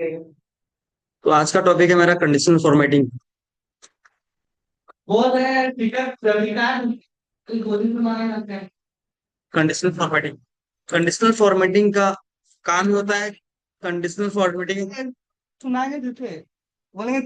तो आज का टॉपिक है मेरा conditional formatting. Conditional formatting conditional formatting का काम होता है। कंडीशनल फॉर्मेटिंग सुनाएंगे देते बोलेंगे।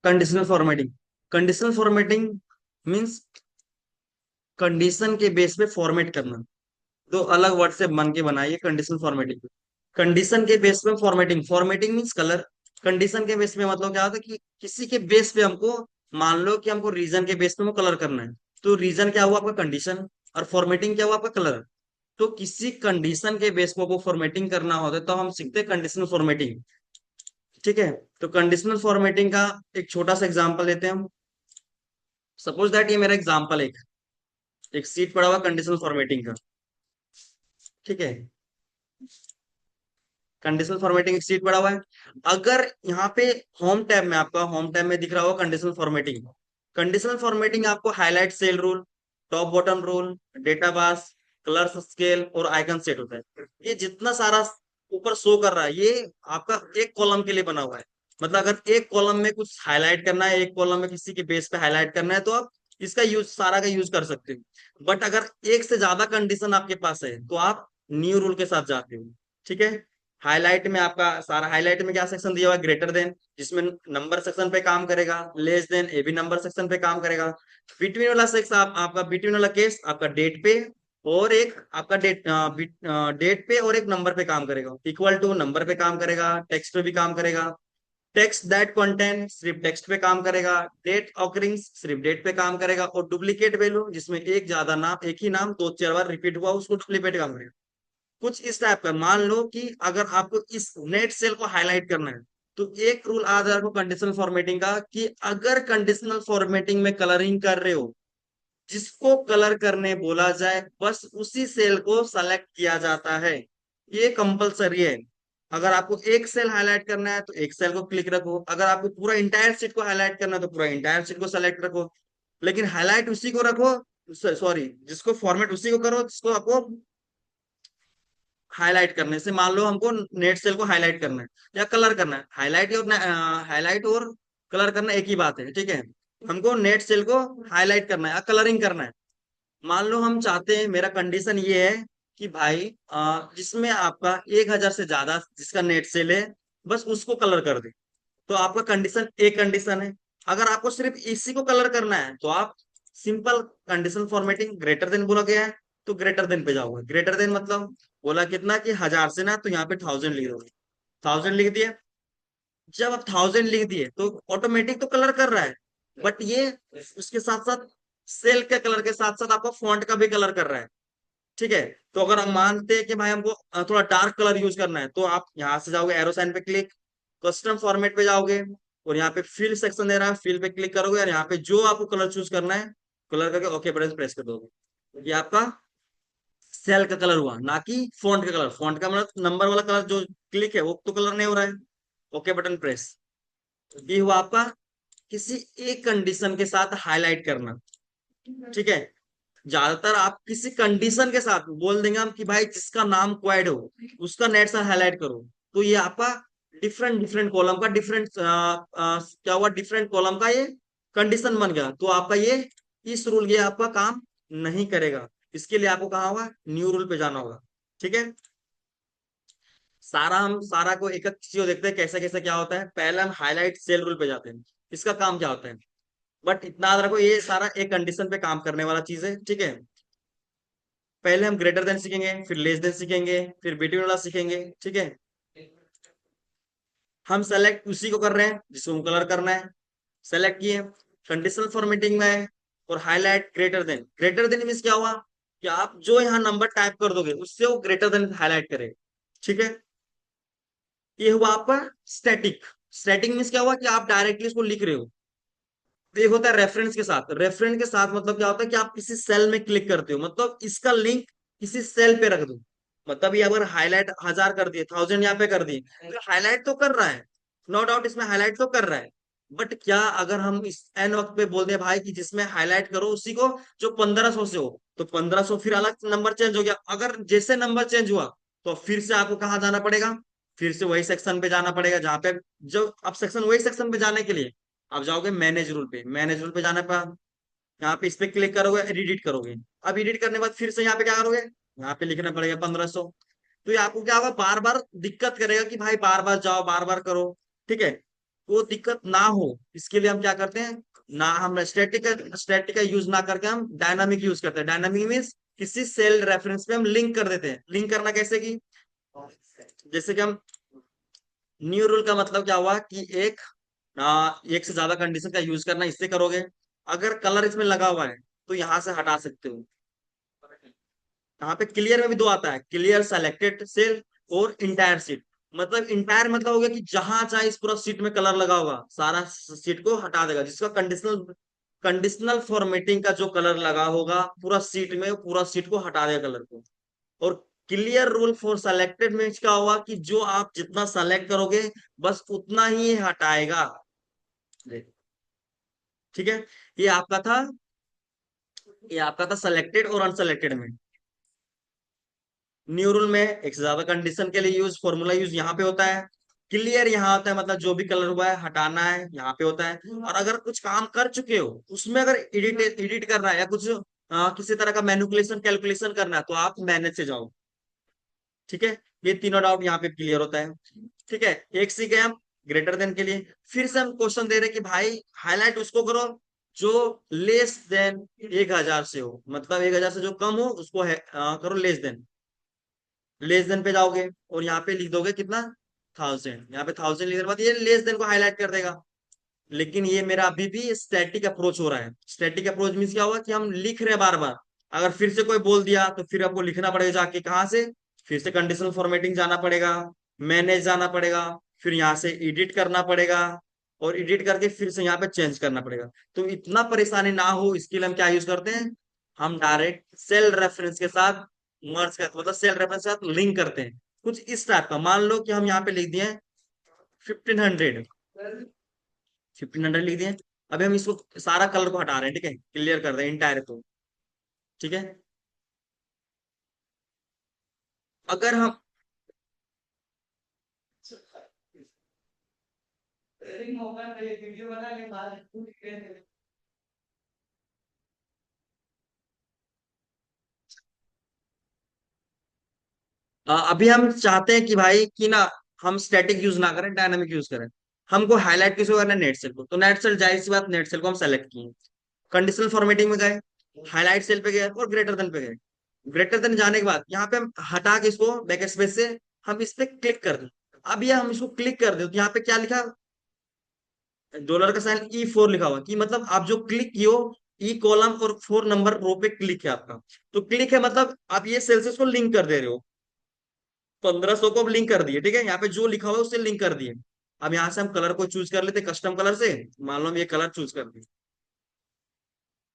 कंडीशनल फॉर्मेटिंग मींस कंडीशन के बेस पे फॉर्मेट करना। दो अलग वर्ड से बन के बनाइए कंडीशनल फॉर्मेटिंग। कंडीशन के बेस पे formatting, formatting means colour. Condition के बेस पे मतलब क्या होता है कि किसी के बेस पे हमको, मान लो कि हमको रीजन के बेस पे वो कलर करना है, तो रीजन क्या हुआ आपका कंडीशन, और फॉर्मेटिंग क्या हुआ आपका कलर। तो किसी कंडीशन के बेस पे वो फॉर्मेटिंग करना होता है तो हम सीखते हैं कंडीशनल फॉर्मेटिंग। ठीक है। तो कंडीशनल फॉर्मेटिंग का एक छोटा सा एग्जांपल लेते हैं हम। सपोज दैट ये मेरा एग्जांपल एक सीट पड़ा हुआ कंडीशनल फॉर्मेटिंग का। ठीक है। कंडीशनल फॉर्मेटिंग एक सीट पड़ा हुआ है। अगर यहाँ पे होम टैब में, आपका होम टैब में दिख रहा होगा कंडीशनल फॉर्मेटिंग। कंडीशनल फॉर्मेटिंग आपको highlight cell rule, top bottom rule, data bars, colour scale और आइकन सेट होता है। ये जितना सारा ऊपर शो कर रहा है ये आपका एक कॉलम के लिए बना हुआ है। मतलब अगर एक कॉलम में कुछ हाईलाइट करना है, एक कॉलम में किसी के बेस पे हाईलाइट करना है, तो आप इसका यूज, सारा का यूज कर सकते हो। बट अगर एक से ज्यादा कंडीशन आपके पास है तो आप न्यू रूल के साथ जाते हो। ठीक है। हाईलाइट में आपका सारा, हाईलाइट में क्या सेक्शन दिया हुआ है, ग्रेटर देन, जिसमें नंबर सेक्शन पे काम करेगा। लेस देन ये भी नंबर सेक्शन पे काम करेगा। बिटवीन वाला सेक्शन आपका बिटवीन वाला केस आपका डेट पे, और एक आपका डेट पे और एक नंबर पे काम करेगा। इक्वल टू नंबर पे काम करेगा, टेक्स्ट पे भी काम करेगा। टेक्स्ट दैट कंटेंट सिर्फ टेक्स्ट पे काम करेगा। डेट ऑकरिंग सिर्फ डेट पे काम करेगा। और डुप्लीकेट वैल्यू, जिसमें एक ज्यादा नाम, एक ही नाम दो चार बार रिपीट हुआ, उसको डुप्लीकेट काम करेगा। कुछ इस टाइप का। मान लो कि अगर आपको इस नेट सेल को हाईलाइट करना है, तो एक रूल आ जाए आपको कंडीशनल फॉर्मेटिंग का, कि अगर कंडीशनल फॉर्मेटिंग में कलरिंग कर रहे हो, जिसको कलर करने बोला जाए बस उसी सेल को सेलेक्ट किया जाता है। ये कंपलसरी है। अगर आपको एक सेल हाईलाइट करना है तो एक सेल को क्लिक रखो, अगर आपको पूरा इंटायर शीट को हाईलाइट करना है तो पूरा इंटायर शीट को सेलेक्ट रखो। लेकिन हाईलाइट उसी को रखो, सॉरी, जिसको फॉर्मेट उसी को करो जिसको आपको हाईलाइट करने से। मान लो हमको नेट सेल को हाईलाइट करना है या कलर करना है। हाईलाइट और कलर करना एक ही बात है। ठीक है। हमको नेट सेल को हाईलाइट करना है या कलरिंग करना है। मान लो हम चाहते हैं, मेरा कंडीशन ये है कि भाई जिसमें आपका 1,000 से ज्यादा जिसका नेट सेल है, बस उसको कलर कर दे। तो आपका कंडीशन एक कंडीशन है। अगर आपको सिर्फ इसी को कलर करना है तो आप simple condition formatting greater than बोला गया है, तो ग्रेटर देन पे जाओगे। ग्रेटर देन मतलब बोला कितना कि 1,000 से ना, तो यहाँ पे 1,000 लिख दोगे। 1,000 लिख दिए। जब आप 1,000 लिख दिए तो ऑटोमेटिक तो कलर कर रहा है, बट ये उसके साथ साथ सेल के कलर के साथ साथ आपका फॉन्ट का भी कलर कर रहा है। ठीक है। तो अगर हम मानते हैं कि भाई हमको थोड़ा डार्क कलर यूज करना है, तो आप यहाँ से जाओगे एरो साइन पे क्लिक, कस्टम फॉर्मेट पे जाओगे, और यहाँ पे फिल सेक्शन दे रहा है, फिल पे क्लिक करोगे और यहाँ पे जो आपको कलर चूज करना है, कलर करके ओके बटन प्रेस कर दोगे। ये आपका सेल का कलर हुआ, ना कि फॉन्ट का कलर। फॉन्ट का मतलब नंबर वाला कलर जो क्लिक है वो तो कलर नहीं हो रहा है। Okay button press. ये हुआ आपका किसी एक कंडीशन के साथ हाईलाइट करना। ठीक है। ज्यादातर आप किसी कंडीशन के साथ बोल देंगे हम कि भाई जिसका नाम क्वाइड हो उसका नेट से हाईलाइट करो, तो ये आपका डिफरेंट डिफरेंट कॉलम का डिफरेंट क्या हुआ, डिफरेंट कॉलम का ये कंडीशन बन गया। तो आपका ये इस रूल ये आपका काम नहीं करेगा। इसके लिए आपको कहा होगा, न्यू रूल पे जाना होगा। ठीक है। हम सारा को एक एक चीज को देखते हैं कैसे कैसे क्या होता है। पहले हम हाईलाइट सेल रूल पे जाते हैं, इसका काम क्या होता है। बट इतना याद रखो, ये सारा एक कंडीशन पे काम करने वाला चीज है। ठीक है। पहले हम ग्रेटर देन सीखेंगे, फिर लेस देन सीखेंगे, फिर बिटवीन वाला सीखेंगे। ठीक है। हम सेलेक्ट उसी को कर रहे हैं जिसको हम कलर करना है। सेलेक्ट किए, कंडीशनल फॉर्मेटिंग में है, और highlight greater than. Greater than means क्या हुआ कि आप जो यहाँ नंबर टाइप कर दोगे उससे वो ग्रेटर देन हाईलाइट करेगा। ठीक है, ये हुआ आपका स्टैटिक। स्टैटिक मीन्स क्या हुआ कि आप डायरेक्टली इसको लिख रहे हो। तो ये होता है रेफरेंस के साथ। रेफरेंस के साथ मतलब क्या होता है कि आप किसी सेल में क्लिक करते हो, मतलब इसका लिंक किसी सेल पे रख दो। मतलब ये अगर हाईलाइट 1000 कर दिए, 1000 यहाँ पे कर दिए, तो हाईलाइट तो कर रहा है, नो डाउट इसमें हाईलाइट तो कर रहा है। बट क्या अगर हम इस एन वक्त पे बोल दें भाई कि जिसमें हाईलाइट करो उसी को जो 1500 से हो, तो 1500 फिर अलग नंबर चेंज हो गया। अगर जैसे नंबर चेंज हुआ तो फिर से आपको कहाँ जाना पड़ेगा, फिर से वही सेक्शन पे जाना पड़ेगा जहाँ पे जो अब सेक्शन, वही सेक्शन पे जाने के लिए आप जाओगे मैनेज रूल पे। मैनेज रूल पे जाने पर यहाँ पे इस पे क्लिक करोगे, एडिट करोगे। अब एडिट करने के बाद फिर से यहाँ पे क्या करोगे, यहाँ पे लिखना पड़ेगा 1500। तो ये आपको क्या होगा, बार बार दिक्कत करेगा कि भाई बार बार जाओ बार बार करो। ठीक है, वो दिक्कत ना हो इसके लिए हम क्या करते हैं, ना हम स्टैटिक का यूज ना करके हम डायनामिक यूज करते हैं। डायनामिक मीन्स किसी सेल रेफरेंस पे हम लिंक कर देते हैं। लिंक करना कैसे कि जैसे कि हम न्यू रूल का मतलब क्या हुआ कि एक से ज्यादा कंडीशन का यूज करना, इससे करोगे। अगर कलर इसमें लगा हुआ है तो यहां से हटा सकते हो। यहाँ पे क्लियर में भी दो आता है, क्लियर सेलेक्टेड सेल और इंटायर सीट। मतलब इंटायर मतलब हो गया कि जहां चाहे इस पूरा सीट में कलर लगा होगा सारा सीट को हटा देगा, जिसका कंडीशनल कंडीशनल फॉर्मेटिंग का जो कलर लगा होगा पूरा सीट में, पूरा सीट को हटा देगा कलर को। और क्लियर रूल फॉर सेलेक्टेड में क्या होगा कि जो आप जितना सेलेक्ट करोगे बस उतना ही ये हटाएगा। ठीक है, ये आपका था, ये आपका था सेलेक्टेड और अनसेलेक्टेड में। न्यू रूल में एक से ज्यादा कंडीशन के लिए यूज, फॉर्मूला यूज यहाँ पे होता है। क्लियर यहाँ होता है मतलब जो भी कलर हुआ है हटाना है, यहाँ पे होता है। और अगर कुछ काम कर चुके हो उसमें अगर एडिट एडिट करना है या कुछ किसी तरह का मैनिपुलेशन कैलकुलेशन करना है तो आप मैनेज से जाओ। ठीक है, ये तीनों डाउट यहाँ पे क्लियर होता है। ठीक है, एक सीखे हम ग्रेटर देन के लिए। फिर से हम क्वेश्चन दे रहे हैं कि भाई हाईलाइट उसको करो जो लेस देन 1000 से हो, मतलब 1000 से जो कम हो उसको करो लेस देन। लेस देन पे जाओगे और यहाँ पे लिख दोगे कितना, 1000। यहाँ पे 1000 लिखने के बाद ये लेस देन को हाईलाइट कर देगा। लेकिन ये मेरा अभी भी स्टैटिक अप्रोच हो रहा है। स्टैटिक अप्रोच मीन्स क्या हुआ कि हम लिख रहे हैं बार बार। अगर फिर से कोई बोल दिया तो फिर आपको लिखना पड़ेगा जाके कहाँ से, फिर से कंडीशनल फॉर्मेटिंग जाना पड़ेगा, मैनेज जाना पड़ेगा, फिर यहाँ से एडिट करना पड़ेगा, और एडिट करके फिर से यहाँ पे चेंज करना पड़ेगा। तो इतना परेशानी ना हो इसके लिए हम क्या यूज करते हैं, हम डायरेक्ट सेल रेफरेंस के साथ मर्ज करते, मतलब सेल रेफरेंस के साथ लिंक करते हैं। कुछ इस टाइप का मान लो कि हम यहाँ पे लिख दिए 1500, 1500 लिख दिए। अभी हम इसको सारा कलर को हटा रहे हैं, ठीक है, क्लियर कर रहे हैं इंटायर को। ठीक है, अगर हम अभी हम चाहते हैं कि भाई कि ना हम स्टैटिक यूज ना करें, डायनामिक यूज करें। हमको हाईलाइट किसको करना है, नेट सेल को। तो नेट सेल जाहिर सी बात, नेट सेल को हम सेलेक्ट किए, कंडीशनल फॉर्मेटिंग में गए, हाईलाइट सेल पे गए और ग्रेटर देन पे गए। ग्रेटर देन जाने के बाद यहाँ पे हम हटा के इसको बैक स्पेस से हम इस पे क्लिक कर दें। अब ये हम इसको क्लिक कर दे तो यहाँ पे क्या लिखा, डॉलर का साइन E4 लिखा हुआ, कि मतलब आप जो क्लिक किए हो, ई कॉलम और 4 नंबर रो पे क्लिक है आपका। तो क्लिक है मतलब आप ये सेल्सियस को लिंक कर दे रहे हो। 1500 को अब लिंक कर दिए, ठीक है, यहाँ पे जो लिखा हुआ है उससे लिंक कर दिए। अब यहाँ से हम कलर को चूज कर लेते कस्टम कलर से। मान लो हम ये कलर चूज कर दिए,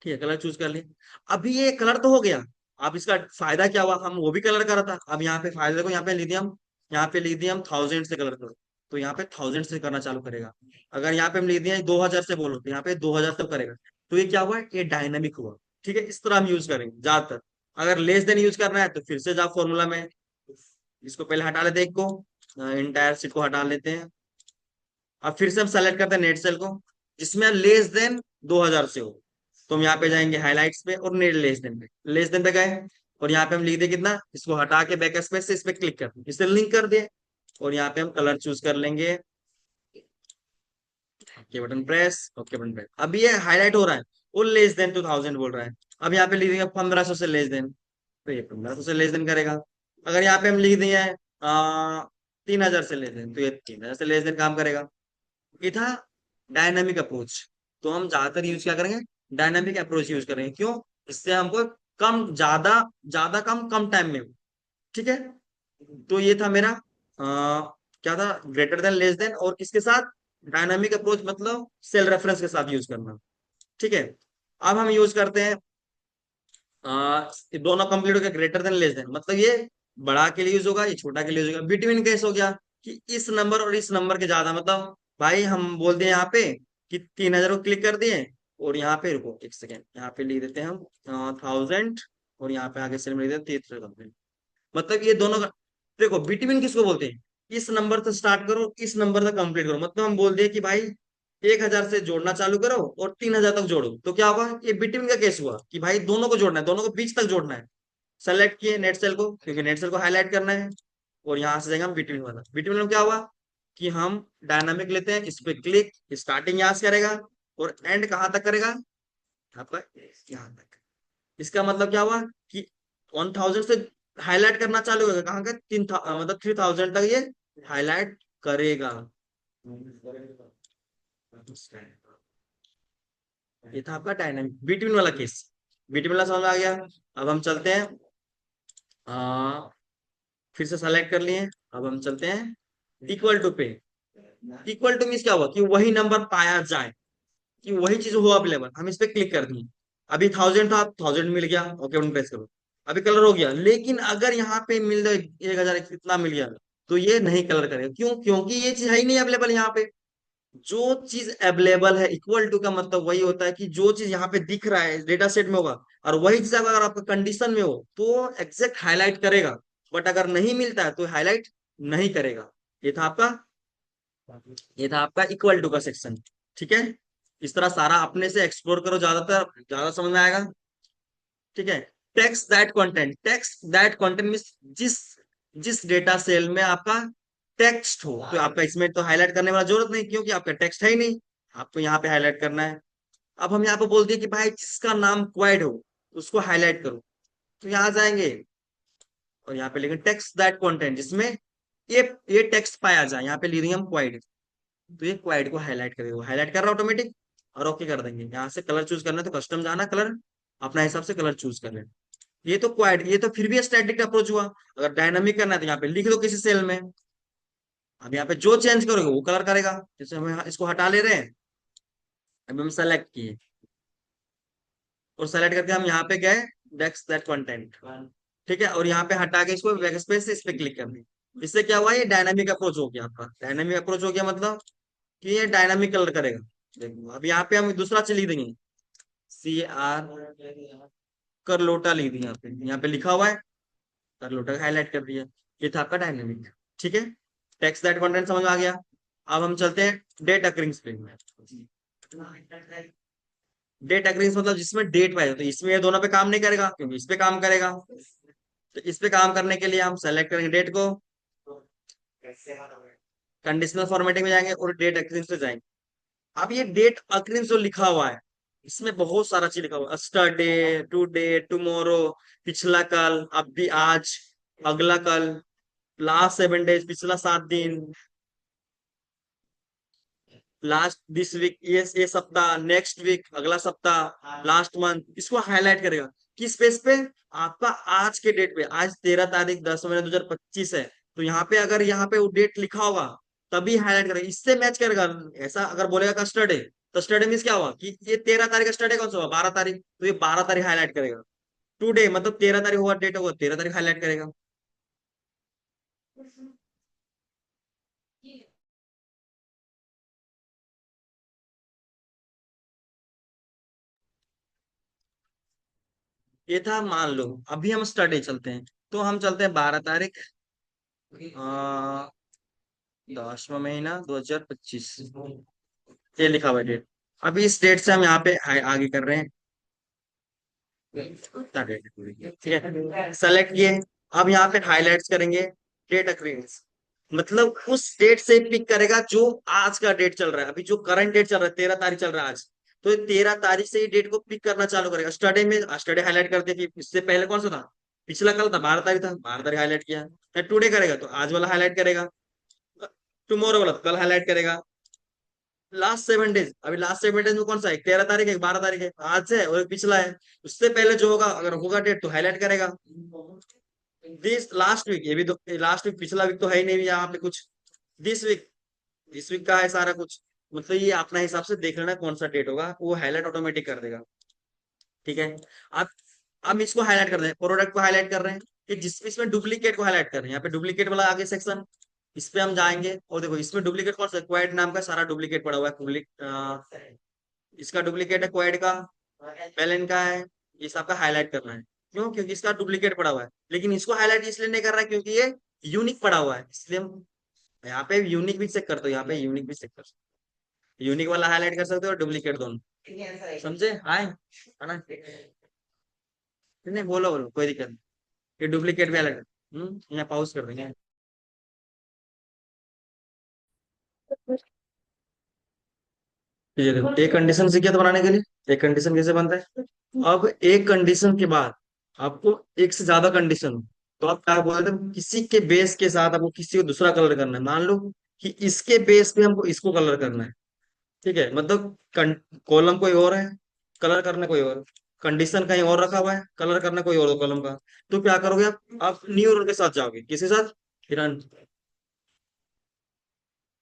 ठीक है, कलर चूज कर लिए। अभी ये कलर तो हो गया। अब इसका फायदा क्या हुआ, हम वो भी कलर करा था, अब यहाँ पे फायदे को यहाँ पे लिख दिया हम, यहाँ पे लिख दिया हम 1000 से कलर करो, तो यहाँ पे 1000 से करना चालू करेगा। अगर यहाँ पे हम लिख दिया 2000 से बोलो तो यहाँ पे 2000 से करेगा। तो ये क्या हुआ, ये डायनामिक हुआ। ठीक है, इस तरह हम यूज करेंगे ज्यादातर। अगर लेस देन यूज करना है तो फिर से जाओ फॉर्मूला में, इसको पहले हटा लेते हैं, एक को इंटायर सीट को हटा लेते हैं। अब फिर से हम सेलेक्ट करते हैं नेट सेल को जिसमें लेस देन 2000 से हो। तो हम यहाँ पे जाएंगे हाइलाइट्स पे और नेट लेस देन पे, लेस देन पे गए, और यहाँ पे हम लिख दे कितना, इसको हटा के बैक स्पेस से इस पे क्लिक कर इसे लिंक कर दिए। और यहाँ पे हम कलर चूज कर लेंगे, okay button press, okay button press. अब ये हाईलाइट हो रहा है, वो लेस देन 2000 बोल रहा है। अब यहाँ पे लिख देंगे 1500 से लेस देन, तो ये 1500 से लेस देन करेगा। अगर यहाँ पे हम लिख दिए 3000 से लेस देन, तो ये 3000 से लेस देन काम करेगा। ये था डायनामिक अप्रोच। तो हम ज्यादातर यूज क्या करेंगे, डायनामिक अप्रोच यूज करेंगे। क्यों? इससे हमको कम ज्यादा, ज्यादा कम कम टाइम में, ठीक है। तो ये था मेरा क्या था, ग्रेटर देन लेस देन और किसके साथ, डायनामिक अप्रोच मतलब सेल रेफरेंस के साथ यूज करना, ठीक है। अब हम यूज करते हैं ये दोनों कंप्लीट हो गया, ग्रेटर देन लेस देन मतलब ये बड़ा के लिए यूज होगा, ये छोटा के लिए यूज होगा। बिटवीन केस हो गया कि इस नंबर और इस नंबर के ज्यादा, मतलब भाई हम बोल दिए यहाँ पे कि 3000 को क्लिक कर दिए, और यहाँ पे रुको एक सेकेंड, यहाँ पे लिख देते हैं हम 1000, और यहाँ पे आगे सेल में लिख देते हैं 3000। मतलब ये दोनों का, देखो बिटवीन किसको बोलते हैं, इस नंबर से स्टार्ट करो इस नंबर तक कंप्लीट करो। मतलब हम बोल दिए कि भाई 1000 से जोड़ना चालू करो और 3000 तक जोड़ो, तो क्या होगा, ये बिटवीन का केस हुआ कि भाई दोनों को जोड़ना है, दोनों को बीच तक जोड़ना है। सेलेक्ट किए नेट सेल को, क्योंकि नेट सेल को हाईलाइट करना है, और यहाँ से जाएंगे हम बिटवीन वाला। बिटवीन में क्या हुआ कि हम डायनामिक लेते हैं, इस पे क्लिक, स्टार्टिंग यहाँ से करेगा और एंड कहाँ तक करेगा, आपका यहाँ तक। इसका मतलब क्या हुआ कि 1000 से हाईलाइट करना चालू होगा, कहाँ का, मतलब 3000 तक ये हाईलाइट करेगा। ये था आपका डायनामिक बिटवीन वाला केस। बिटवीन वाला समझ में आ गया। अब हम चलते हैं, आ, फिर से सेलेक्ट कर लिए। अब हम चलते हैं इक्वल टू पे। इक्वल टू मीन्स क्या हुआ कि वही नंबर पाया जाए, कि वही चीज हो अवेलेबल। हम इस पे क्लिक कर दिए, अभी 1000 था, 1000 मिल गया, ओके बटन प्रेस करो, अभी कलर हो गया। लेकिन अगर यहाँ पे मिल जाए 1000 कितना मिल गया, तो ये नहीं कलर करेगा। क्यों? क्योंकि ये चीज है ही नहीं अवेलेबल यहाँ पे। जो चीज अवेलेबल है, इक्वल टू का मतलब वही होता है कि जो चीज यहाँ पे दिख रहा है डेटा सेट में होगा, और वही चीज अगर आपका कंडीशन में हो तो एग्जैक्ट हाईलाइट करेगा। बट अगर नहीं मिलता है तो हाईलाइट नहीं करेगा। ये था आपका ये था आपका इक्वल टू का सेक्शन, ठीक है। इस तरह सारा अपने से एक्सप्लोर करो, ज्यादातर ज्यादा समझ में आएगा, ठीक है। टेक्स्ट दैट कंटेंट मीन्स जिस जिस डेटा सेल में आपका टेक्स्ट हो, तो आपका इसमें तो हाईलाइट करने वाला जरूरत नहीं, क्योंकि आपका टेक्स्ट है ही नहीं। आपको यहाँ पे हाईलाइट करना है। अब हम यहाँ पे बोल दिए कि भाई जिसका नाम क्वाड हो उसको हाईलाइट करो, तो यहाँ जाएंगे और यहाँ पे लिखेंगे टेक्स्ट दैट कंटेंट, जिसमें ये टेक्स्ट पाया जाए। यहाँ पे लिख देंगे हम क्वाड, तो ये क्वाड को हाईलाइट कर देगा, हाईलाइट कर रहा ऑटोमेटिक, और ओके कर देंगे। यहाँ से कलर चूज करना है तो कस्टम जाना, कलर अपना हिसाब से कलर चूज कर लेना। ये तो क्वाड, ये तो फिर भी स्टैटिक अप्रोच हुआ। अगर डायनामिक करना है तो यहाँ पे लिख दो किसी सेल में, अब यहाँ पे जो चेंज करोगे वो कलर करेगा। जैसे हम इसको हटा ले रहे हैं, अभी हम सेलेक्ट किए और सेलेक्ट करके हम यहाँ पे गए टेक्स्ट दैट कंटेंट, ठीक है, और यहाँ पे हटा के इसको बैक स्पेस से इस पे क्लिक कर दी। इससे क्या हुआ, ये डायनामिक अप्रोच हो गया आपका। डायनामिक अप्रोच हो गया मतलब कि ये डायनामिक कलर करेगा। देखो अब यहाँ पे हम दूसरा चीज लिख देंगे, CR करलोटा लिख दिया, यहाँ पे लिखा हुआ है करलोटा हाईलाइट कर दिया। ये था आपका डायनामिक, ठीक है। टेक्स्ट दैट कंटेंट समझ में आ गया। अब हम चलते हैं डेट अकरिंग स्प्रिंग में। डेट अकरिंग मतलब जिसमें डेट पाई, तो इसमें ये दोनों पे काम नहीं करेगा, क्योंकि इस पे काम करेगा। तो इस पे काम करने के लिए हम सेलेक्ट करेंगे डेट को, कंडीशनल फॉर्मेटिंग में जाएंगे और डेट अकरिंग पे जाएंगे। अब ये डेट अकरिंग जो लिखा हुआ है, इसमें बहुत सारा चीज लिखा हुआ है, स्टरडे, टुडे, टुमारो, पिछला कल, अभी, आज, अगला कल, लास्ट 7 डेज, पिछला 7 दिन, लास्ट दिस वीक, ये सप्ताह, नेक्स्ट वीक, अगला सप्ताह, लास्ट मंथ। इसको हाईलाइट करेगा किस बेस पे, आपका आज के डेट पे। आज 13 तारीख 10 महीने 2025 है, तो यहाँ पे अगर यहाँ पे वो डेट लिखा होगा तभी हाईलाइट करेगा, इससे मैच करेगा। ऐसा अगर बोलेगा कस्टर्डे, तो स्टडे मीन्स क्या हुआ कि ये 13 तारीख का स्टडे कौन सा हुआ, 12 तारीख, तो ये 12 तारीख हाईलाइट करेगा। टुडे मतलब 13 तारीख हुआ, डेट होगा 13 तारीख हाईलाइट करेगा। ये था, मान लो अभी हम स्टडे चलते हैं, तो हम चलते हैं 12 तारीख, 10वां महीना 2025, ये लिखा हुआ है डेट। अभी इस डेट से हम यहाँ पे आगे कर रहे हैं, ठीक है, सेलेक्ट किए। अब यहाँ पे हाईलाइट्स करेंगे डेट अक्रींस, मतलब उस डेट से पिक करेगा जो आज का डेट चल रहा है। अभी जो करंट डेट चल रहा है 13 तारीख चल रहा है आज, तो 13 तारीख से ही डेट को पिक करना चालू करेगा। स्टडे में स्टडे हाईलाइट करते थे, इससे पहले कौन सा था, पिछला कल था, 12 तारीख था, 12 तारीख हाईलाइट किया। टुडे करेगा तो आज वाला हाईलाइट करेगा। टुमारो वाला तो कल हाईलाइट करेगा। लास्ट 7 डेज, अभी लास्ट 7 डेज में कौन सा है, 13 तारीख है, 12 तारीख है, आज से है और एक पिछला है। उससे पहले जो होगा, अगर होगा डेट तो हाईलाइट करेगा। दिस लास्ट वीक, ये भी तो लास्ट वीक, पिछला वीक तो है ही नहीं यहाँ पे कुछ। दिस वीक, इस वीक का है सारा कुछ। मतलब ये अपना हिसाब से देख लेना कौन सा डेट होगा, वो हाईलाइट ऑटोमेटिक कर देगा। ठीक है। अब अब इसको हाईलाइट कर रहे हैं, प्रोडक्ट को हाईलाइट कर रहे हैं, कि जिस इसमें डुप्लीकेट को हाईलाइट कर रहे हैं, यहाँ पे डुप्लीकेट वाला आगे सेक्शन, इस पे हम जाएंगे और देखो इसमें डुप्लीकेट कौन सा, क्वाइड नाम का सारा डुप्लीकेट पड़ा हुआ है, इसका डुप्लीकेट है क्वाइड का, पेलन का है, ये सबका हाईलाइट करना है। क्यों? क्योंकि इसका डुप्लीकेट पड़ा हुआ है, लेकिन इसको हाईलाइट इसलिए नहीं कर रहा है क्योंकि ये यूनिक पड़ा हुआ है, इसलिए हम यहाँ पे यूनिक भी चेक करते हो, यहाँ पे यूनिक भी चेक कर सकते हो, यूनिक वाला हाईलाइट कर सकते हो और डुप्लीकेट दोनों। समझे? आए है ना? नहीं, बोलो बोलो, कोई दिक्कत नहीं। ये डुप्लीकेट भी हाईलाइट, यहाँ पॉज कर देंगे। ये देखो, एक कंडीशन सीखे तो बनाने के लिए, एक कंडीशन कैसे बनता है। अब एक कंडीशन के बाद आपको एक से ज्यादा कंडीशन, तो आप क्या बोलते हैं, किसी के बेस के साथ आपको किसी को दूसरा कलर करना है। मान लो कि इसके बेस पे हमको इसको कलर करना है। ठीक है, मतलब कॉलम कोई और है, कलर करना कोई और, कंडीशन कहीं और रखा हुआ है, कलर करना कोई और कॉलम का। तो क्या करोगे आप न्यू रूल के साथ जाओगे, किसके साथ, किरण?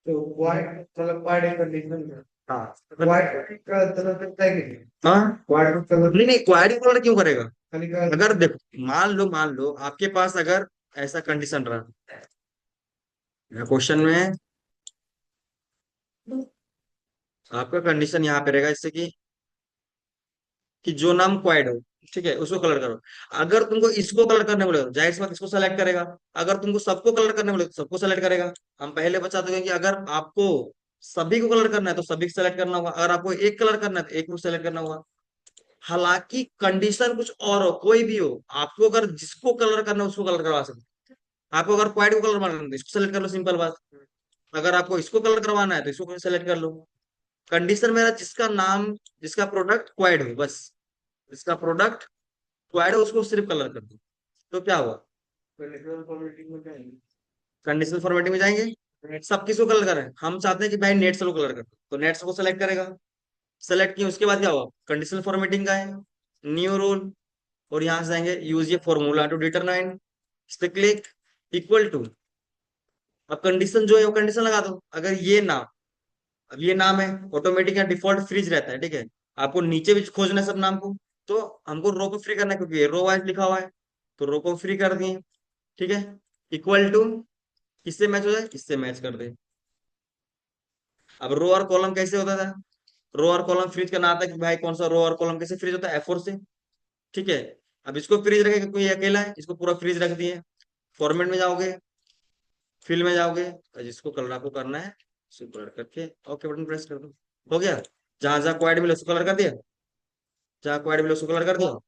तो वाइट मतलब वाइट कंडीशन में हाँ, वाइट का कलर करता है कि नहीं? हाँ, वाइट कलर नहीं नहीं, क्वारी कलर क्यों करेगा? खाली का अगर देखो, मान लो आपके पास अगर ऐसा कंडीशन रहा, क्वेश्चन में है, आपका कंडीशन यहाँ पे रहेगा जैसे कि जो नाम क्वाइड हो, ठीक है, उसको कलर करो। अगर तुमको इसको कलर करने बोले, जाहिर सी बात इसको सेलेक्ट करेगा। अगर तुमको सबको कलर करने बोले तो सबको सेलेक्ट करेगा। हम पहले बता देंगे कि अगर आपको सभी को कलर करना है तो सभी को सेलेक्ट करना होगा, अगर आपको एक कलर करना है तो एक को सेलेक्ट करना होगा। हालांकि कंडीशन कुछ और हो, कोई भी हो, आपको अगर जिसको कलर करना है उसको कलर करवा सकते हैं। आपको अगर क्वाइड को कलर मारना है तो इसको सेलेक्ट कर लो, सिंपल बात। अगर आपको इसको कलर करवाना है तो इसको सेलेक्ट कर लो। कंडीशन मेरा जिसका नाम, जिसका प्रोडक्ट क्वाइड हो, बस जिसका प्रोडक्ट क्वाइड हो उसको सिर्फ कलर कर दो। तो क्या हुआ, कंडीशनल फॉर्मेटिंग में जाएंगे। कंडीशनल फॉर्मेटिंग में जाएंगे। सब किसको कलर करें, हम चाहते हैं कि भाई नेट सेल को कलर कर दो, तो नेट सेल को सेलेक्ट करेगा। सेलेक्ट किया, उसके बाद क्या हुआ, कंडीशनल फॉर्मेटिंग का है, न्यू रूल, और यहां से जाएंगे यूज ये फॉर्मूला टू डिटरमाइन, इस पे क्लिक, इक्वल टू। अब कंडीशन जो है वो कंडीशन लगा दो। अगर ये नाम, अब ये नाम है, ऑटोमेटिक या डिफॉल्ट फ्रीज रहता है, ठीक है। आपको नीचे भी खोजना है सब नाम को, तो हमको रो को फ्री करना है क्योंकि ये रो वाइज लिखा हुआ है, तो रो को फ्री कर दिए। ठीक है, इक्वल टू, किससे मैच हो जाए, इससे मैच कर दे। अब रो और कॉलम कैसे होता था, रो और कॉलम फ्रीज करना आता है कि भाई कौन सा रो और कॉलम कैसे फ्रीज होता है, F4 से। ठीक है, अब इसको फ्रीज रखेगा क्योंकि ये अकेला है, इसको पूरा फ्रीज रख दिए। फॉर्मेट में जाओगे, फिल में जाओगे, और जिसको कलर आपको करना है उसको कलर करके ओके बटन प्रेस कर दो। हो गया, जहां जहां क्वाड मिले उसको कलर कर दिया, जहां क्वाड मिले उसको कलर कर दिया।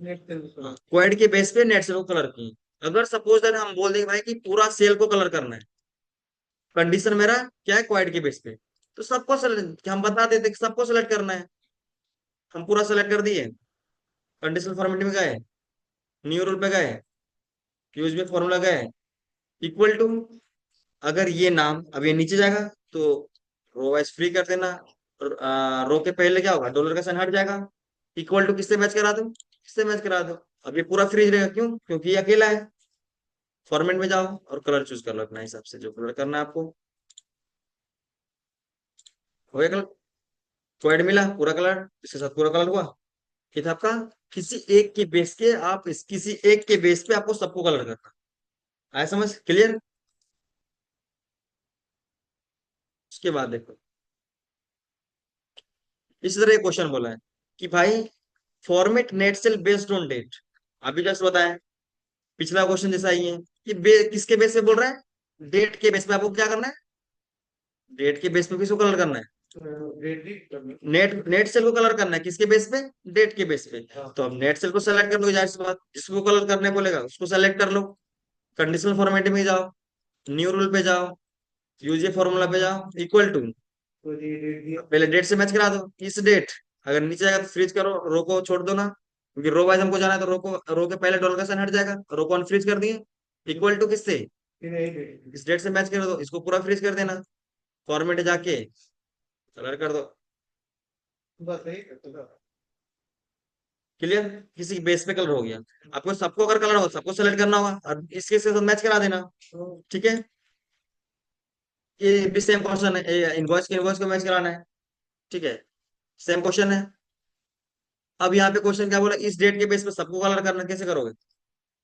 नेट से उसको क्वाड के बेस पे नेट सेल को कलर किए। अगर सपोज दैट हम बोल देंगे भाई कि पूरा सेल को कलर करना है, कंडीशन मेरा क्या है, क्वाड के बेस पे, तो सबको सेलेक्ट, हम बता देते कि सबको सेलेक्ट करना है। हम पूरा सेलेक्ट कर दिए, कंडीशनल फॉर्मेट में गए, न्यू रूल पे गए, यूज में फॉर्मूला गए, इक्वल टू। अगर ये नाम अब ये नीचे जाएगा तो रो वाइज फ्री कर देना, रो के पहले क्या होगा, डॉलर का साइन हट जाएगा। इक्वल टू किससे मैच करा दो, किससे मैच करा दो। अब ये पूरा फ्रीज रहेगा, क्यों? क्योंकि ये अकेला है। फॉर्मेट में जाओ और कलर चूज कर लो अपने हिसाब से, जो कलर करना है आपको। हो गया कलर, क्वाड मिला पूरा कलर, इसके साथ पूरा कलर हुआ। ये था आपका, किसी एक के बेस के, किसी एक के बेस पे आपको सबको कलर करना। आया समझ, क्लियर? उसके बाद देखो, इस तरह क्वेश्चन बोला है कि भाई format net cell based on date. अभी जस्ट बताया, पिछला क्वेश्चन जैसा ही है कि किसके बेस पे बोल रहा है, डेट के बेस पे आपको क्या करना है, डेट के बेस पे किसको कलर करना है, रेडी करना। नेट नेट सेल को कलर करना है, किसके बेस पे, डेट के बेस पे। हाँ। तो अब नेट सेल को सेलेक्ट कर लो, जाहिर सी बात, जिसको कलर करने बोलेगा उसको सेलेक्ट कर लो। कंडीशनल फॉर्मेट में जाओ, न्यू रूल पे जाओ, यूज फॉर्मूला पे जाओ, इक्वल टू, तो ये रेट दिया। पहले डेट से मैच करा दो, इस डेट। अगर नीचे जाएगा तो फ्रीज करो, रो को छोड़ दो ना, क्योंकि रो वाइज हमको जाना है, तो रो के पहले डॉलर का साइन हट जाएगा, रो को अनफ्रीज कर दिए, इक्वल टू किससे, फिर यही डेट इस डेट से मैच कर दो, इसको पूरा फ्रीज कर देना, फॉर्मेट जाके कलर कर दो। बस यही करते था। क्लियर? किसी बेस पे कलर हो गया। आपको सबको अगर कलर हो, सबको सेलेक्ट करना होगा और इसके साथ मैच करा देना। ठीक है, ये भी सेम क्वेश्चन है, इनवॉइस के इनवॉइस को मैच कराना है। ठीक है, सेम क्वेश्चन है। अब यहाँ पे क्वेश्चन क्या बोला, इस डेट के बेस पे सबको कलर करना, कैसे करोगे?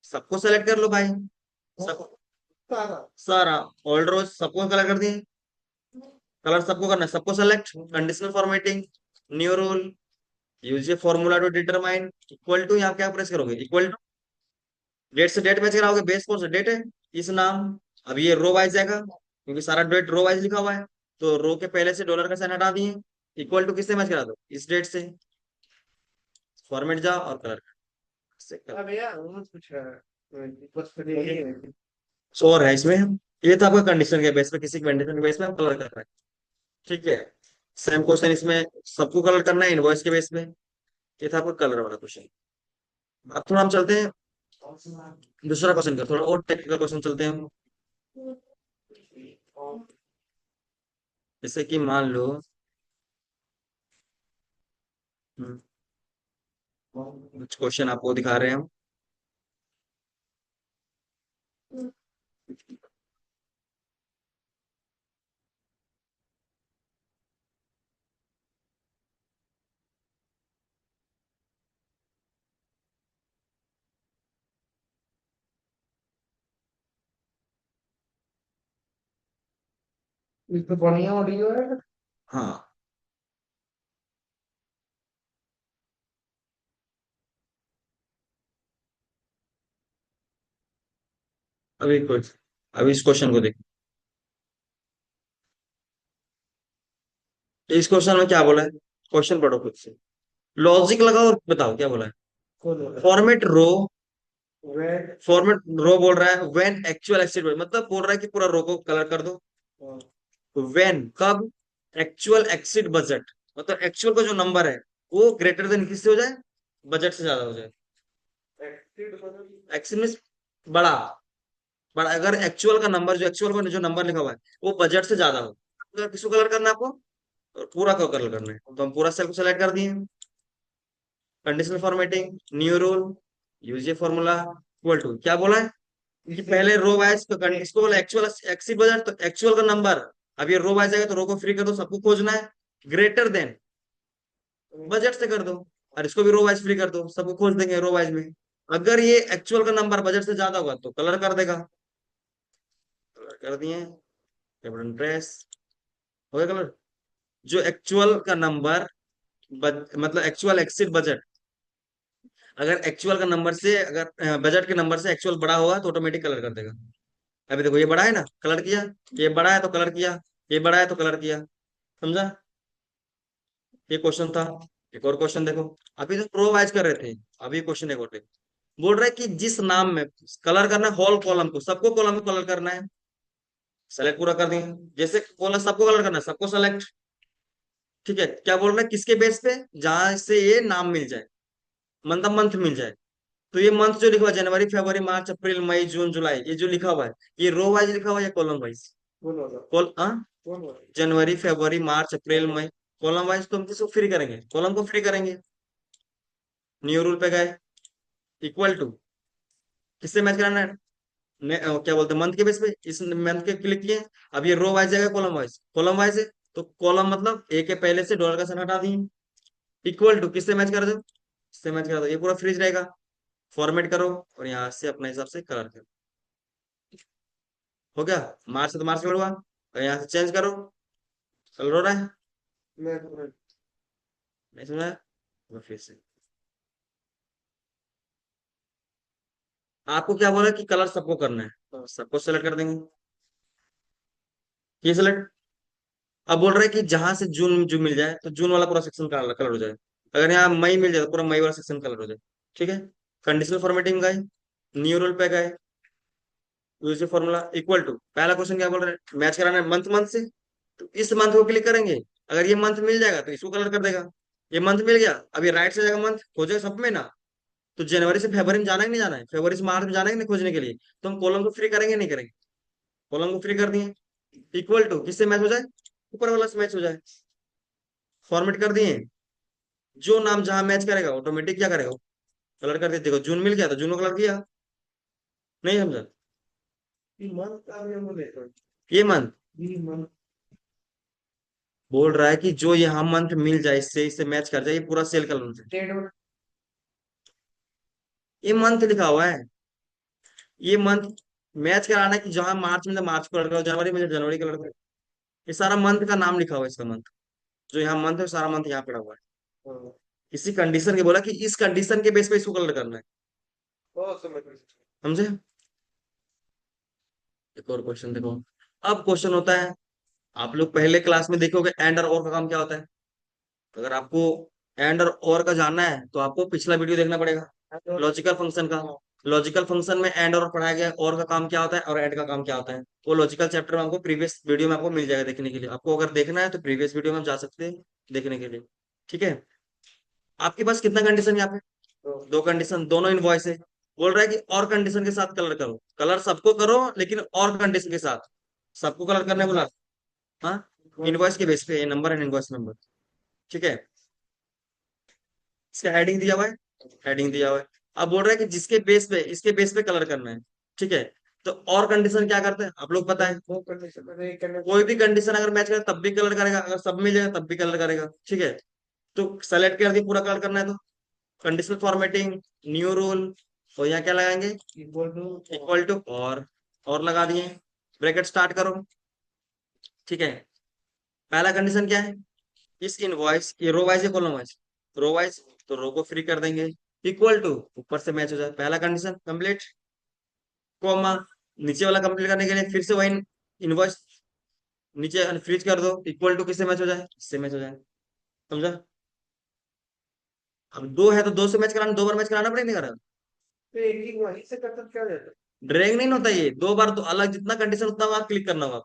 सबको सेलेक्ट कर लो भाई, सब सारा सारा ऑल रोज सबको कलर कर दिए। कलर सबको करना है, सबको select, conditional formatting, new rule, use ये formula to determine, equal to, यहाँ क्या प्रेस करोगे, इक्वल टू, डेट से डेट मैच कराओगे, बेस कौन सा डेट है, इस नाम। अब ये रो वाइज जाएगा क्योंकि सारा डेट रो वाइज लिखा हुआ है, तो रो के पहले से डॉलर का साइन हटा दिए। इक्वल टू किससे मैच करा दो, इस डेट से, फॉर्मेट जाओ और कलर से कर। अब यार वो कुछ है बस फिर यही है। और है इसमें, ये था आपका कंडीशन के बेस पे, किसी कंडीशन के बेस पे हम कलर कर रहे हैं। ठीक है, सेम क्वेश्चन इसमें, सबको कलर करना है इनवॉइस के बेस पे। ये था आपका कलर वाला क्वेश्चन। अब थोड़ा हम चलते हैं दूसरा क्वेश्चन का, थोड़ा और टेक्निकल क्वेश्चन चलते हैं हम। जैसे कि मान लो, हम्म, कुछ क्वेश्चन आपको दिखा रहे हैं हम। ये तो बढ़िया ऑडियो है। हाँ, अभी कुछ, अभी इस क्वेश्चन को देखो। इस क्वेश्चन में क्या बोला है, क्वेश्चन पढ़ो खुद से, लॉजिक लगाओ और बताओ क्या बोला है। कौन बोला फॉर्मेट रो, रेड फॉर्मेट रो बोल रहा है व्हेन एक्चुअल एक्सिड, मतलब बोल रहा है कि पूरा रो को कलर कर दो। व्हेन कब, एक्चुअल एक्सिड बजट, मतलब एक्चुअल का जो नंबर है वो ग्रेटर देन किससे हो जाए, बजट से ज्यादा हो जाए। एक्सिड मीन बड़ा, बड़ा, अगर एक्चुअल का नंबर, जो एक्चुअल का जो नंबर लिखा हुआ है वो बजट से ज्यादा हो, तो किसको कलर करना है आपको, और पूरा को कलर करना है, तो हम पूरा सेल को सेलेक्ट कर दिए। Conditional formatting, new rule, use formula, equal to, क्या बोला है कि पहले रो वाइज, इसको बोला एक्चुअल एक्सिड बजट, तो एक्चुअल का नंबर, अब ये रो वाइज आएगा तो रो को फ्री कर दो, सबको खोजना है, ग्रेटर देन बजट से कर दो, और इसको भी रो वाइज फ्री कर दो, सबको खोज देंगे रो वाइज में। अगर ये एक्चुअल का नंबर बजट से ज्यादा होगा तो कलर कर देगा, कलर कर दिए, प्रेस, हो गया कलर। जो एक्चुअल का नंबर, मतलब एक्चुअल एक्सिड बजट, अगर एक्चुअल का नंबर से, अगर बजट के नंबर से एक्चुअल बड़ा होगा तो ऑटोमेटिक कलर कर देगा। अभी देखो ये बड़ा है ना, कलर किया, ये बड़ा है तो कलर किया, ये बड़ा है तो कलर किया। समझा? ये क्वेश्चन था। एक और क्वेश्चन देखो, अभी तो प्रो वाइज कर रहे थे, अभी क्वेश्चन एक और देखो। बोल रहा है कि जिस नाम में कलर करना है होल कॉलम को, सबको कॉलम में कलर करना है, सेलेक्ट पूरा कर दिए। जैसे कॉलम सबको कलर करना है, सबको सेलेक्ट। ठीक है, क्या बोल रहा है, किसके बेस पे, जहां से ये नाम मिल जाए, मतलब मंथ मिल जाए। तो ये मंथ जो लिखा हुआ है, जनवरी फरवरी मार्च अप्रैल मई जून जुलाई, ये जो लिखा हुआ है, ये रो वाइज लिखा हुआ है या कॉलम वाइज? कौन बोला कॉल हाँ, कौन बोला जनवरी फरवरी मार्च अप्रैल मई, कॉलम वाइज, तो हम किसको फ्री करेंगे, कॉलम को फ्री करेंगे। न्यू रूल पे गए, इक्वल टू, किससे मैच कराना है, क्या बोलते हैं, मंथ के बेस पे, इस मंथ के क्लिक किए। अब ये रो वाइज जाएगा कॉलम वाइज, कॉलम वाइज है, तो कॉलम मतलब ए के पहले से डॉलर का साइन हटा दिए। इक्वल टू किससे मैच कर दो, इससे मैच कर दो, ये पूरा फ्रीज रहेगा। फॉर्मेट करो और यहाँ से अपने हिसाब से कलर करो। हो गया, मार्च से तो मार्च हुआ, और यहाँ से चेंज करो, कलर हो रहा है। मैं नहीं सुना है? तो फिर से आपको क्या बोला कि कलर सबको करना है, तो सबको सेलेक्ट कर देंगे, ये सेलेक्ट। अब बोल रहा है कि जहां से जून जो मिल जाए तो जून वाला पूरा सेक्शन कलर कलर हो जाए, अगर यहाँ मई मिल जाए तो पूरा मई वाला सेक्शन कलर हो जाए। ठीक है, कंडीशनल फॉर्मेटिंग गए, न्यू रूल पे गए, यूज फॉर्मूला, इक्वल टू, पहला क्वेश्चन क्या बोल रहा है, मैच कराना है मंथ मंथ से, तो इस मंथ को क्लिक करेंगे। अगर ये मंथ मिल जाएगा तो इसको कलर कर देगा। ये मंथ मिल गया, अब ये राइट से जाएगा, मंथ खोजेगा सब में ना, तो जनवरी से फरवरी में जाना है कि नहीं जाना है, फरवरी से मार्च में जाना है कि नहीं खोजने के लिए, तो हम कॉलम को फ्री करेंगे नहीं करेंगे, कॉलम को फ्री कर दिए, इक्वल टू किससे मैच हो जाए, ऊपर वाला से मैच हो जाए, फॉर्मेट कर दिए। जो नाम जहां मैच करेगा ऑटोमेटिक क्या करेगा, कलर कर दिया। देखो जून मिल गया तो जून को कलर किया। नहीं समझा, ये मंथ का भी हम लेते हैं। ये मंथ ये मंथ बोल रहा है कि जो यहाँ मंथ मिल जाए इससे इससे मैच कर जाए, ये पूरा सेल कलर से। डेट और ये मंथ लिखा हुआ है, ये मंथ मैच कराना है कि जहां मार्च में तो मार्च कलर करो, जनवरी में तो जनवरी कलर करो। ये सारा मंथ का नाम लिखा हुआ है, इसका मंथ जो यहाँ मंथ है सारा मंथ यहाँ पड़ा हुआ है। हाँ, इसी कंडीशन के बोला कि इस कंडीशन के बेस पे इसको कलर करना है। बहुत समझ में। समझे। एक और क्वेश्चन देखो। अब क्वेश्चन होता है, आप लोग पहले क्लास में देखोगे एंड और का काम क्या होता है। अगर आपको एंड और का जानना है तो आपको पिछला वीडियो देखना पड़ेगा, लॉजिकल फंक्शन का। लॉजिकल फंक्शन में एंड और पढ़ाया गया है, और का काम क्या होता है और एंड का काम क्या होता है। वो लॉजिकल चैप्टर में आपको प्रीवियस वीडियो में आपको मिल जाएगा देखने के लिए। आपको अगर देखना है तो प्रीवियस वीडियो में आप जा सकते हैं देखने के लिए। ठीक है। आपके पास कितना कंडीशन यहाँ पे, दो कंडीशन, दोनों इनवॉइस है। बोल रहा है कि और कंडीशन के साथ कलर करो, कलर सबको करो लेकिन और कंडीशन के साथ। सबको कलर करने बोला। हाँ, इनवॉइस के बेस पे नंबर एंड इनवॉइस नंबर। ठीक है। इसका हेडिंग दिया हुआ है, हेडिंग दिया हुआ है। अब बोल रहा है कि जिसके बेस पे इसके बेस पे कलर करना है। ठीक है। तो और कंडीशन क्या करते हैं आप लोग पता है, वो कंडीशन में एक कंडीशन कोई भी कंडीशन अगर मैच करे तब भी कलर करेगा, अगर सब मिल जाए तब भी कलर करेगा। ठीक है। तो सेलेक्ट कर दिया पूरा कलर करना है तो कंडीशनल फॉर्मेटिंग, न्यू रूल, और यहाँ क्या लगाएंगे, इक्वल टू इक्वल टू और लगा दिए, ब्रैकेट स्टार्ट करो। ठीक है। पहला कंडीशन क्या है, इस इनवॉइस ये रो वाइज है कॉलम वाइज, रो वाइज, तो रो को फ्री कर देंगे, इक्वल टू ऊपर से मैच हो जाए, पहला कंडीशन कंप्लीट। कॉमा, नीचे वाला कंप्लीट करने के लिए फिर से वही इनवॉइस नीचे फ्रीज कर दो, इक्वल टू किससे मैच हो जाए, इससे मैच हो जाए। समझा। अब दो है तो दो से मैच कराना, दो बार मैच कराना पड़ेगा, नहीं करा। तो एक ही वहीं से करता क्या हो जाता ड्रैग नहीं होता ये, दो बार तो अलग, जितना कंडीशन उतना बार क्लिक करना होगा।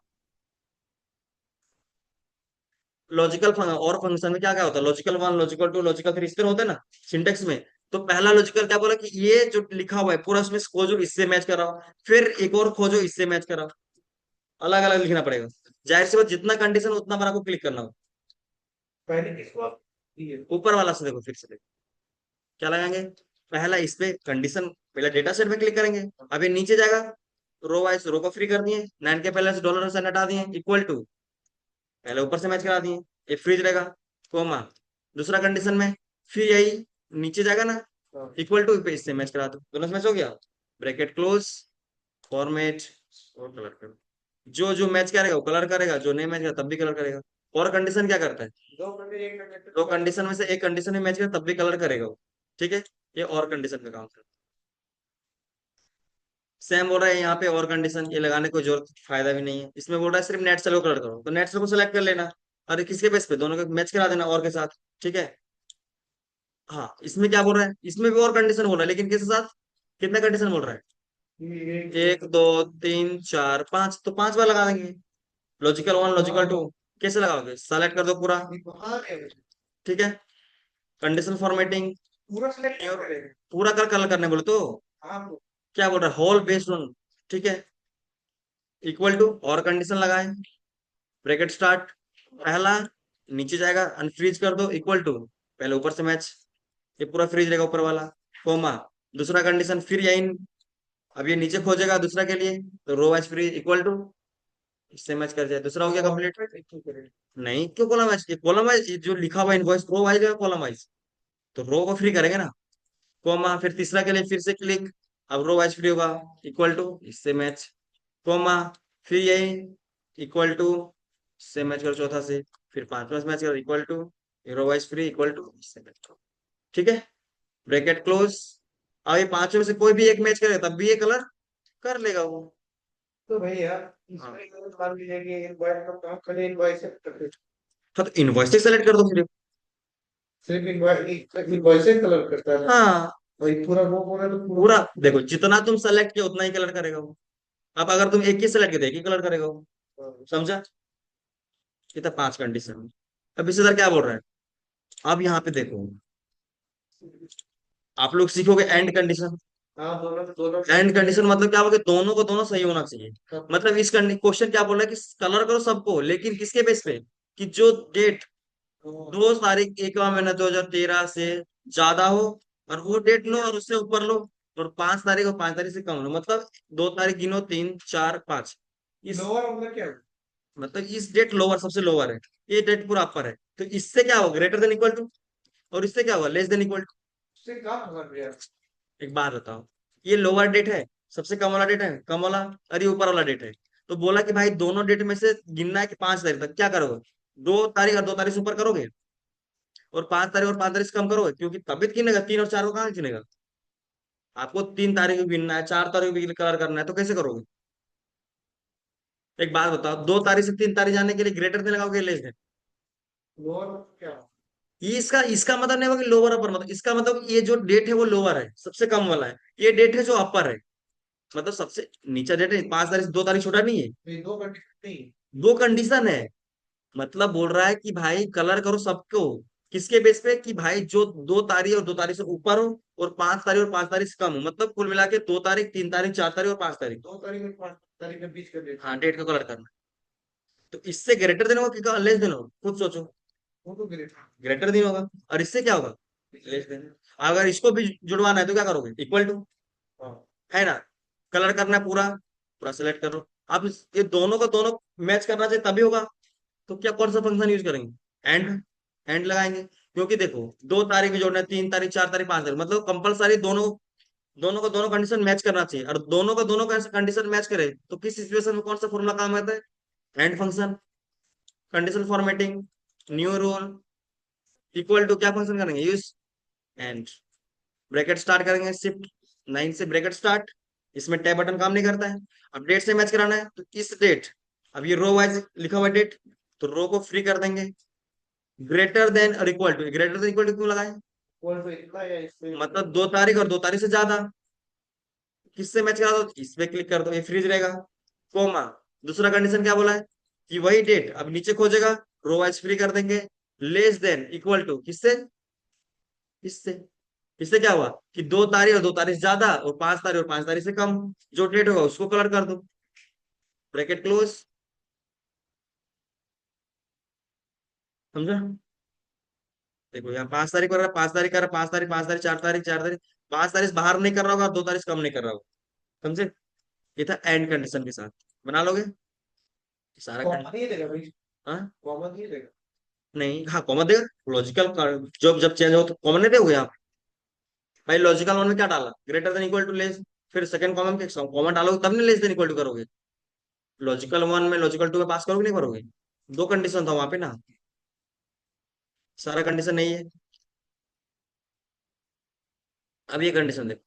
लॉजिकल और फंक्शन में क्या क्या होता है, logical one, logical two, logical three, इस तरह होते हैं ना सिंटेक्स में। तो पहला लॉजिकल क्या बोला कि ये जो लिखा हुआ है पूरा उसमें खोजो इससे मैच कराओ, फिर एक और खोजो इससे मैच कराओ, अलग अलग लिखना पड़ेगा। जाहिर सी बात जितना कंडीशन उतना बार आपको क्लिक करना होगा। पहले किसको आप ये ऊपर वाला से देखो, फिर से देखो क्या लगाएंगे। पहला इस पे कंडीशन, पहले डेटा सेट में क्लिक करेंगे। अब ये नीचे जाएगा, रो वाइज रो को फ्री कर दिए, 9 के पहले से डॉलर साइन हटा दिए, इक्वल टू पहले ऊपर से मैच करा दिए, ये फ्रीज रहेगा, कोमा दूसरा कंडीशन में, फिर यही नीचे जाएगा ना, हाँ, इक्वल टू पे इससे मैच करा दो, दोनों से मैच हो गया, ब्रैकेट क्लोज, फॉर्मेट और कलर कर। जो जो मैच करेगा वो कलर करेगा, जो नहीं मैच करेगा तब भी कलर करेगा। और कंडीशन क्या करता है, दो कंडीशन एक कंडीशन दो कंडीशन में से एक कंडीशन में मैच करेगा तब भी कलर करेगा वो। ठीक है। ये और कंडीशन का काम है। सेम बोल रहा है यहाँ पे और कंडीशन ये लगाने की कोई जरूरत फायदा भी नहीं है, इसमें बोल रहा है सिर्फ नेट सेल को कलर करो, तो नेट सेल को सिलेक्ट कर लेना। अरे किसके बेस पे, दोनों को मैच करा देना और के साथ। ठीक है। हाँ, इसमें क्या बोल रहा है, इसमें भी और कंडीशन बोल रहा है लेकिन किसके साथ, कितने कंडीशन बोल रहा है, ये एक एक दो तीन चार पांच, तो पांच बार लगा देंगे। लॉजिकल वन, लॉजिकल टू, कैसे लगाओगे, सेलेक्ट कर दो पूरा। हाँ है ठीक है। कंडीशन फॉर्मेटिंग, पूरा सिलेक्ट नहीं करेगा पूरा कर कलर करने बोले तो आप क्या बोल रहा है, होल बेस्ड ऑन। ठीक है। इक्वल टू और कंडीशन लगाए, ब्रैकेट स्टार्ट, पहला नीचे जाएगा अनफ्रीज कर दो, इक्वल टू पहले ऊपर से मैच, ये पूरा फ्रीज रहेगा ऊपर वाला, कोमा दूसरा कंडीशन फिर यही, अब ये नीचे खोजेगा दूसरा के लिए, तो row wise free equal to इससे मैच कर जाए, दूसरा हो गया कंप्लीट। नहीं क्यों कॉलम वाइज, ये कॉलम वाइज जो लिखा हुआ इनवॉइस रो वाइज है कॉलम वाइज, तो रो को फ्री करेंगे ना, कोमा फिर तीसरा के लिए फिर से क्लिक, अब रो वाइज फ्री होगा, इक्वल टू इससे मैच, कोमा फिर यही इक्वल टू इससे मैच करो चौथा से, फिर पांचवा से मैच करो equal to row wise free equal to इससे मैच करो। ठीक है। Bracket close. अब ये पांचों में से कोई भी एक मैच करेगा तब भी ये कलर कर लेगा वो। तो भैया हाँ, इसमें अगर मान लीजिए कि इनवॉइस का काम खाली इनवॉइस करते हाँ तो इनवॉइस से सेलेक्ट कर दो फिर। सिर्फ इनवॉइस से कलर करता है हाँ, वही पूरा वो पूरा तो पूरा पूरा देखो जितना तुम सेलेक्ट किया उतना ही कलर करेगा वो। अब अगर तुम एक ही सेलेक्ट किया तो एक ही कलर करेगा वो। समझा। ये था पांच कंडीशन। अब इसी तरह क्या बोल रहा है, अब यहाँ पे देखो आप लोग सीखोगे एंड कंडीशन। हाँ दोनों दोनों एंड कंडीशन मतलब क्या होगा कि दोनों को दोनों सही होना चाहिए। मतलब इस क्वेश्चन क्या बोल रहा है कि कलर करो सबको, लेकिन किसके बेस पे, कि जो डेट 2 तारीख 1वां महीना 2013 से ज्यादा हो, और वो डेट लो और उससे ऊपर लो, और 5 तारीख और 5 तारीख से कम लो। मतलब 2 तारीख गिनो, 3 4 5, इस लोअर मतलब क्या है? मतलब इस डेट लोअर, सबसे लोअर है, ये डेट पूरा अपर है, तो इससे क्या होगा, ग्रेटर देन इक्वल टू, और इससे क्या होगा, लेस देन इक्वल टू। उससे कहाँ कर दिया? एक बात बताओ, ये लोअर डेट है, सबसे कम वाला डेट है, कम वाला, और ये ऊपर वाला डेट है। तो बोला कि भाई दोनों डेट में से गिनना है कि 5 तारीख तक, क्या करोगे, 2 तारीख और 2 तारीख से ऊपर करोगे, और 5 तारीख और 5 तारीख से कम करोगे, क्योंकि तभी तो गिनेगा, 3 और 4 को कहाँ गिनेगा। आपको 3 तारीख को गिनना है, 4 तारीख को कलर करना है, तो कैसे करोगे। एक बात बताओ, 2 तारीख से 3 तारीख जाने के लिए ग्रेटर देन लगाओगे, लेस देन। लोअर मतलब क्या? ये इसका मतलब नहीं होगा कि लोअर अपर, मतलब इसका मतलब ये जो डेट है वो लोअर है, सबसे कम वाला है, ये डेट है जो अपर है, मतलब सबसे नीचा डेट है, 5 तारीख से 2 तारीख छोटा नहीं है। ये दो कंडीशन नहीं। दो कंडीशन है, मतलब बोल रहा है कि भाई कलर करो सबको, किसके बेस पे, कि भाई जो 2 तारीख और 2 तारीख से ऊपर हो, और 5 तारीख और 5 तारीख से कम हो, मतलब कुल मिला के 2 तारीख 3 तारीख 4 तारीख और 5 तारीख। 2 तारीख और 5 तारीख के बीच का डेट। हाँ, डेट का कलर करना। तो इससे ग्रेटर देन होगा कि लेस देन होगा, खुद सोचो। वो तो ग्रेट। ग्रेटर देन होगा, और इससे क्या होगा, लेस देन। अगर इसको भी जुड़वाना है तो क्या करोगे, इक्वल टू, हाँ। है ना। कलर करना है पूरा, पूरा सेलेक्ट करो। अब ये दोनों का दोनों मैच करना चाहिए तभी होगा। तो क्या कौन सा फंक्शन यूज करेंगे, एंड लगाएंगे, क्योंकि देखो 2 तारीख भी जोड़ना है, 3 तारीख 4 तारीख 5 तारीख, मतलब कंपलसरी दोनों, दोनों का दोनों कंडीशन मैच करना चाहिए, और दोनों का दोनों का कंडीशन मैच करे तो किस सिचुएशन में कौन सा फॉर्मूला काम आता है, and function, condition formatting, new rule, equal to, क्या फंक्शन करेंगे, यूज एंड, ब्रैकेट स्टार्ट करेंगे, शिफ्ट 9 से ब्रैकेट स्टार्ट, इसमें टैब बटन काम नहीं करता है। अब डेट से मैच कराना है, तो इस डेट, अब ये रो वाइज लिखा हुआ डेट, तो रो को फ्री कर देंगे, ग्रेटर देन और equal to, greater than equal to क्यों लगाए, कौन सा इतना या इससे? मतलब 2 तारीख और 2 तारीख से ज्यादा, किससे मैच करा दो, इस पे क्लिक कर दो, ये फ्रीज रहेगा, कोमा। दूसरा कंडीशन क्या बोला है, कि वही डेट अब नीचे खोजेगा, रो वाइज फ्री कर देंगे, लेस देन इक्वल टू, किससे, इससे। इससे क्या हुआ, कि 2 तारीख और 2 तारीख से ज्यादा, और 5 तारीख और 5 तारीख से कम, जो डेट होगा उसको कलर कर दो, ब्रैकेट क्लोज। समझा। देखो यहाँ 5 तारीख कर रहा है, 5 तारीख कर रहा है, 5 तारीख 5 तारीख 4 तारीख 4 तारीख, 5 तारीख बाहर नहीं कर रहा होगा, 2 तारीख कम नहीं कर रहा होगा। समझे। ये था एंड कंडीशन के साथ, बना लोगे सारा कॉमन कंडीशन। नहीं देगा भाई? हाँ, कॉमन नहीं देगा? नहीं, हाँ कॉमन देगा, लॉजिकल, जब जब चेंज हो तो कॉमन नहीं दोगे आप। भाई लॉजिकल वन में क्या डाला, greater than equal to less, फिर सेकंड कॉमन के कॉमन डालोगे तब नहीं लेस देन इक्वल टू करोगे। लॉजिकल वन में लॉजिकल टू में पास करोगे नहीं करोगे, दो कंडीशन था वहां पे ना, सारा कंडीशन नहीं है। अब ये कंडीशन देखो,